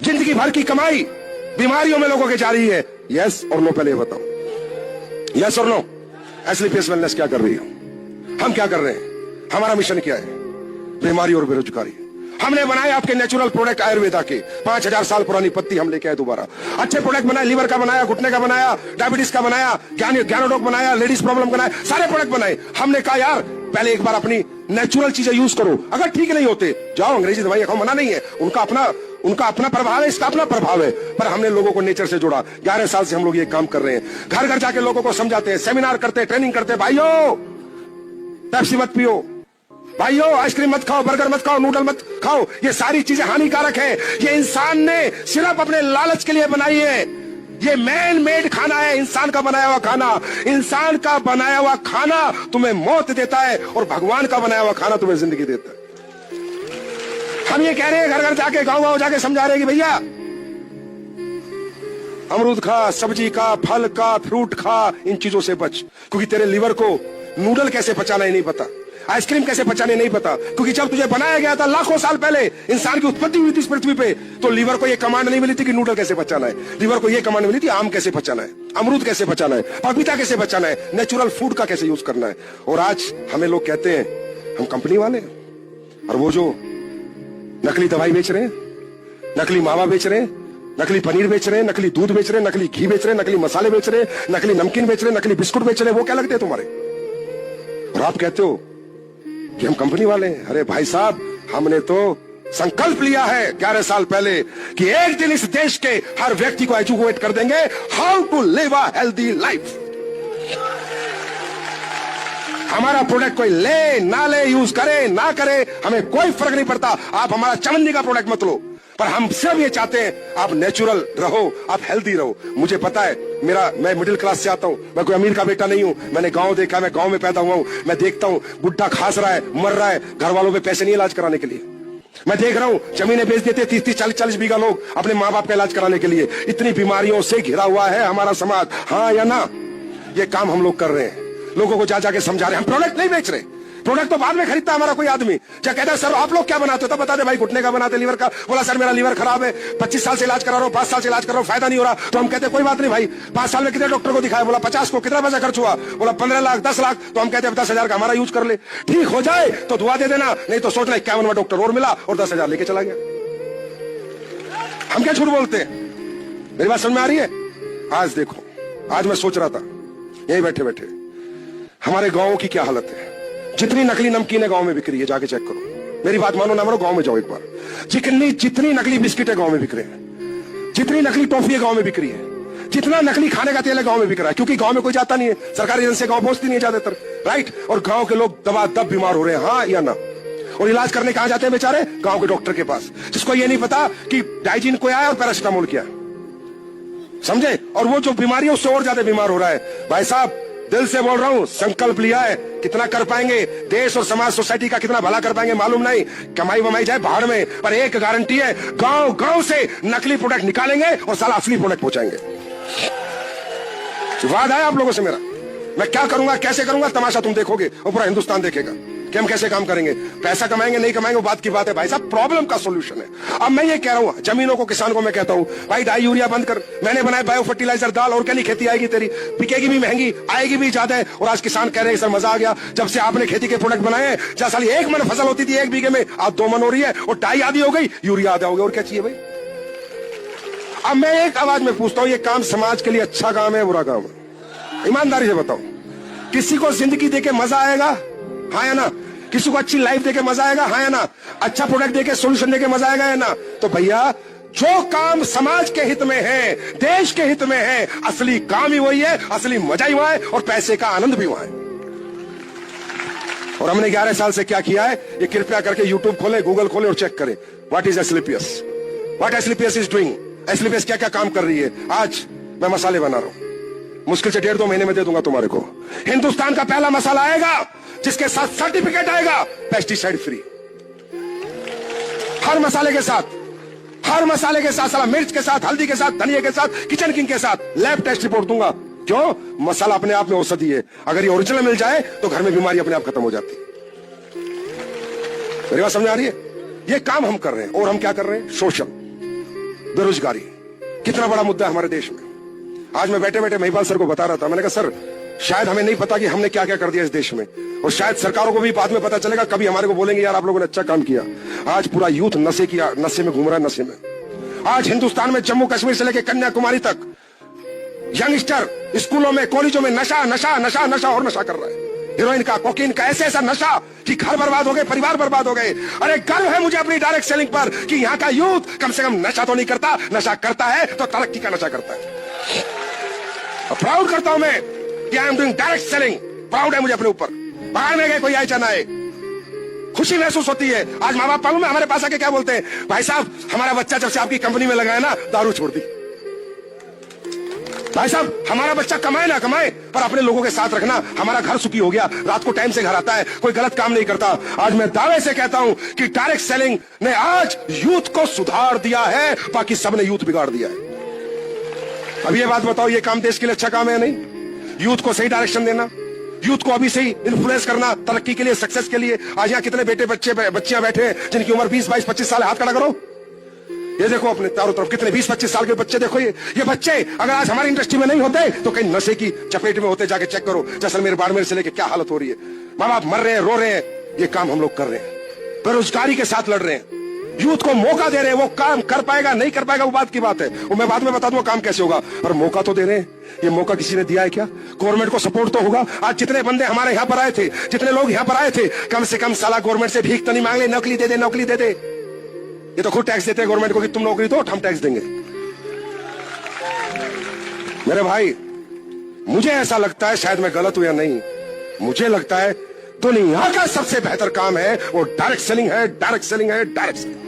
जिंदगी भर की कमाई बीमारियों में लोगों की जा रही है। यस और नो, पहले ये बताओ, यस और नो, एसलीपीएस वेलनेस क्या कर रही है? हम क्या कर रहे हैं? हमारा मिशन क्या है? बीमारी और बेरोजगारी। हमने बनाए आपके नेचुरल प्रोडक्ट आयुर्वेदा के, 5000 साल पुरानी पत्ती हम लेके आए दोबारा। अच्छे प्रोडक्ट बनाए, लीवर का बनाया, घुटने का बनाया, डायबिटीज का बनाया, ज्ञानोडोक बनाया, लेडीज प्रॉब्लम बनाए, सारे प्रोडक्ट बनाए। हमने कहा यार पहले एक बार अपनी नेचुरल चीजें यूज करो, अगर ठीक नहीं होते जाओ अंग्रेजी दवाई खाओ, मना नहीं है, उनका अपना प्रभाव है, इसका अपना प्रभाव है। पर हमने लोगों को नेचर से जोड़ा। 11 साल से हम लोग ये काम कर रहे हैं। घर घर जाके लोगों को समझाते हैं, सेमिनार करते हैं, ट्रेनिंग करते हैं। भाइयों पेप्सी मत पियो, भाइयों आइसक्रीम मत खाओ, बर्गर मत खाओ, नूडल मत खाओ, ये सारी चीजें हानिकारक है। ये इंसान ने सिर्फ अपने लालच के लिए बनाई है। ये मैन मेड खाना है, इंसान का बनाया हुआ खाना। इंसान का बनाया हुआ खाना तुम्हें मौत देता है और भगवान का बनाया हुआ खाना तुम्हें जिंदगी देता है। हम ये कह रहे हैं, घर घर जाके, गांव गांव जाके समझा रहे हैं कि भैया अमरूद खा, सब्जी का, फल का, फ्रूट खा, इन चीजों से बच, क्योंकि तेरे लीवर को नूडल कैसे पचाना है नहीं पता, आइसक्रीम कैसे पचाने नहीं पता। क्योंकि जब तुझे बनाया गया था लाखों साल पहले, इंसान की उत्पत्ति हुई थी इस पृथ्वी पे, तो लीवर को यह कमांड नहीं मिली थी कि नूडल कैसे पचाना है। लीवर को यह कमांड मिली थी आम कैसे पचाना है, अमरूद कैसे पचाना है, पपीता कैसे पचाना है, नेचुरल फूड का कैसे यूज करना है। और आज हमें लोग कहते हैं हम कंपनी वाले हैं, और वो जो नकली दवाई बेच रहे हैं, नकली मावा बेच रहे हैं, नकली पनीर बेच रहे हैं, नकली दूध बेच रहे हैं, नकली घी बेच रहे हैं, नकली मसाले बेच रहे हैं, नकली नमकीन बेच रहे हैं, नकली बिस्कुट बेच रहे हैं, वो क्या लगते हैं तुम्हारे? और आप कहते हो कि हम कंपनी वाले हैं। अरे भाई साहब, हमने तो संकल्प लिया है 11 साल पहले कि एक दिन इस देश के हर व्यक्ति को एजुकेट कर देंगे how to live a healthy life. हमारा प्रोडक्ट कोई ले ना ले, यूज करे ना करे, हमें कोई फर्क नहीं पड़ता। आप हमारा चमंदी का प्रोडक्ट मत लो, पर हम सब ये चाहते हैं आप नेचुरल रहो, आप हेल्दी रहो। मुझे पता है, मैं मिडिल क्लास से आता हूं, मैं कोई अमीर का बेटा नहीं हूं। मैंने गांव देखा, मैं गांव में पैदा हुआ हूं। मैं देखता हूं बुढ़ा खास रहा है, मर रहा है, घर वालों पे पैसे नहीं इलाज कराने के लिए। मैं देख रहा हूं जमीनें बेच देते 30-30, 40-40 बीघा लोग अपने माँ बाप का इलाज कराने के लिए। इतनी बीमारियों से घिरा हुआ है हमारा समाज, हाँ या ना? ये काम हम लोग कर रहे हैं, लोगों को जा जाके समझा रहे हैं। हम प्रोडक्ट नहीं बेच रहे, प्रोडक्ट तो बाद में खरीदता है हमारा कोई आदमी। क्या कहता है सर आप लोग क्या बनाते हो, तब बता दे भाई घुटने का बनाते, लीवर का। बोला सर मेरा लीवर खराब है, 25 साल से इलाज करा रहा हूं, 5 साल से इलाज कर रहा हूं, फायदा नहीं हो रहा। तो हम कहते हैं कोई बात नहीं भाई, 5 साल में कितने डॉक्टर को दिखाया? बोला 50 को। कितना पैसा खर्च हुआ? बोला 15 लाख 10 लाख। तो हम कहते हैं 10,000 का हमारा यूज कर ले, ठीक हो जाए तो दुआ दे देना, नहीं तो सोच ले 51वां डॉक्टर और मिला और 10,000 लेके चला गया। हम क्या झूठ बोलते हैं? मेरी बात समझ में आ रही है? आज देखो, आज मैं सोच रहा था यही बैठे बैठे, हमारे गांवों की क्या हालत है। जितनी नकली नमकीन है गांव में बिक रही है, जाके चेक करो। मेरी बात मानो ना मानो, गांव में जाओ एक बार। जितनी नकली बिस्किट है गांव में बिक रहे हैं, जितनी नकली टॉफी है गांव में बिक रही है, जितना नकली खाने का तेल है गांव में बिक रहा है। क्योंकि गांव में कोई जाता नहीं है, सरकारी एजेंसी गांव पहुंचती नहीं है ज्यादातर, राइट। और गांव के लोग दबादब बीमार हो रहे हैं, हाँ या ना? और इलाज करने कहां जाते हैं बेचारे? गांव के डॉक्टर के पास, जिसको ये नहीं पता कि डाइजीन कोई आया और पैरासिटामोल किया, समझे? और वो जो बीमारी है उससे और ज्यादा बीमार हो रहा है। भाई साहब दिल से बोल रहा हूं, संकल्प लिया है, कितना कर पाएंगे देश और समाज सोसाइटी का कितना भला कर पाएंगे मालूम नहीं, कमाई वमाई जाए भाड़ में, पर एक गारंटी है, गांव गांव से नकली प्रोडक्ट निकालेंगे और साला असली प्रोडक्ट पहुंचाएंगे। वादा है आप लोगों से मेरा। मैं क्या करूंगा, कैसे करूंगा, तमाशा तुम देखोगे और पूरा हिंदुस्तान देखेगा कि हम कैसे काम करेंगे। पैसा कमाएंगे नहीं कमाएंगे वो बात की बात है भाई साहब, प्रॉब्लम का सोल्यूशन है। अब मैं ये कह रहा हूं जमीनों को, किसानों को मैं कहता हूं भाई डाई यूरिया बंद कर। मैंने बनाया बायो फर्टिलाइजर, दाल ऑर्गेनिक खेती आएगी तेरी, बिकेगी भी महंगी, आएगी भी ज्यादा है। और आज किसान कह रहे हैं सर मजा आ गया जब से आपने खेती के प्रोडक्ट बनाए। जहां साली 1 मन फसल होती थी 1 बीघे में, आज 2 मन हो रही है, और डाई आधी हो गई, यूरिया आधा हो गया, और क्या चाहिए भाई? अब मैं एक आवाज में पूछता हूं, ये काम समाज के लिए अच्छा काम है बुरा काम है? ईमानदारी से बताओ। किसी को जिंदगी देके मजा आएगा, हाँ या ना? किसी को अच्छी लाइफ देके मजा आएगा, हाँ या ना? अच्छा प्रोडक्ट देके, सोल्यूशन देके मजा आएगा या ना? तो भैया जो काम समाज के हित में है, देश के हित में है, असली काम ही वही है, असली मजा ही वहां है, और पैसे का आनंद भी वहां है। और हमने 11 साल से क्या किया है, ये कृपया करके यूट्यूब खोले, गूगल खोले और चेक करें what is SLPs, what SLPs is doing. SLPs क्या क्या काम कर रही है। आज मैं मसाले बना रहा हूं, मुश्किल से 1.5-2 महीने में दे दूंगा तुम्हारे को। हिंदुस्तान का पहला मसाला आएगा जिसके साथ सर्टिफिकेट आएगा पेस्टिसाइड फ्री। हर मसाले के साथ, हर मसाले के साथ, साला मिर्च के साथ, हल्दी के साथ, धनिया के साथ, किचन किंग के साथ लैब टेस्ट रिपोर्ट दूंगा। क्यों? मसाला अपने आप में औषधि है, अगर ये ओरिजिनल मिल जाए तो घर में बीमारी अपने आप खत्म हो जाती है। मेरी बात समझ आ रही है? ये काम हम कर रहे हैं। और हम क्या कर रहे हैं? सोशल। बेरोजगारी कितना बड़ा मुद्दा है हमारे देश में। आज मैं बैठे बैठे महिपाल सर को बता रहा था, मैंने कहा सर शायद हमें नहीं पता कि हमने क्या क्या कर दिया इस देश में, और शायद सरकारों को भी बाद में पता चलेगा, कभी हमारे को बोलेंगे यार आप लोगों ने अच्छा काम किया। आज पूरा यूथ नशे में घूम रहा है, नशे में। आज हिंदुस्तान में जम्मू कश्मीर से लेकर कन्याकुमारी तक यंगस्टर स्कूलों में कॉलेजों में नशा नशा नशा नशा और नशा कर रहा है। हीरोइन का, कोकीन का, ऐसे ऐसा नशा कि घर बर्बाद हो गए, परिवार बर्बाद हो गए। अरे गर्व है मुझे अपनी डायरेक्ट सेलिंग पर कि यहाँ का यूथ कम से कम नशा तो नहीं करता, नशा करता है तो तरक्की का नशा करता है। प्राउड करता हूं मैं कि I am doing direct selling. Proud है मुझे अपने ऊपर। बाहर में गए कोई आए चाहे आए, खुशी महसूस होती है। आज माँ बाप मालूम है हमारे पास आके क्या बोलते हैं, भाई साहब हमारा बच्चा जब से आपकी कंपनी में लगा है ना, दारू छोड़ दी। भाई साहब हमारा बच्चा कमाए ना कमाए पर अपने लोगों के साथ रखना, हमारा घर सुखी हो गया, रात को टाइम से घर आता है, कोई गलत काम नहीं करता। आज मैं दावे से कहता हूं कि डायरेक्ट सेलिंग ने आज यूथ को सुधार दिया है, बाकी सबने यूथ बिगाड़ दिया है। अब ये बात बताओ, ये काम देश के लिए अच्छा काम है नहीं? यूथ को सही डायरेक्शन देना, यूथ को अभी से ही इन्फ्लुएंस करना तरक्की के लिए, सक्सेस के लिए। आज यहाँ कितने बेटे बच्चियां बैठे हैं जिनकी उम्र 20, 22, 25 साल है, हाथ खड़ा करो। ये देखो अपने चारों तरफ कितने 20-25 साल के बच्चे देखो। ये बच्चे अगर आज हमारी इंडस्ट्री में नहीं होते तो कहीं नशे की चपेट में होते। जाके चेक करो जैसलमेर बाड़मेर से लेके क्या हालत हो रही है। माँ बाप मर रहे हैं, रो रहे हैं। ये काम हम लोग कर रहे हैं, बेरोजगारी के साथ लड़ रहे हैं, यूथ को मौका दे रहे हैं। वो काम कर पाएगा नहीं कर पाएगा वो बात की बात है, वो मैं बाद में बता दूंगा काम कैसे होगा, पर मौका तो दे रहे हैं। ये मौका किसी ने दिया है क्या? गवर्नमेंट को सपोर्ट तो होगा। आज जितने बंदे हमारे यहाँ पर आए थे, जितने लोग यहाँ पर आए थे, कम से कम साला गवर्नमेंट से भीख तो नहीं मांग ले, नौकरी दे दे, नौकरी दे दे। ये तो खुद टैक्स देते हैं गवर्नमेंट को कि तुम नौकरी दो, हम टैक्स देंगे। मेरे भाई मुझे ऐसा लगता है, शायद मैं गलत हूं या नहीं, मुझे लगता है दुनिया का सबसे बेहतर काम है वो डायरेक्ट सेलिंग है, डायरेक्ट सेलिंग है, डायरेक्ट सेलिंग।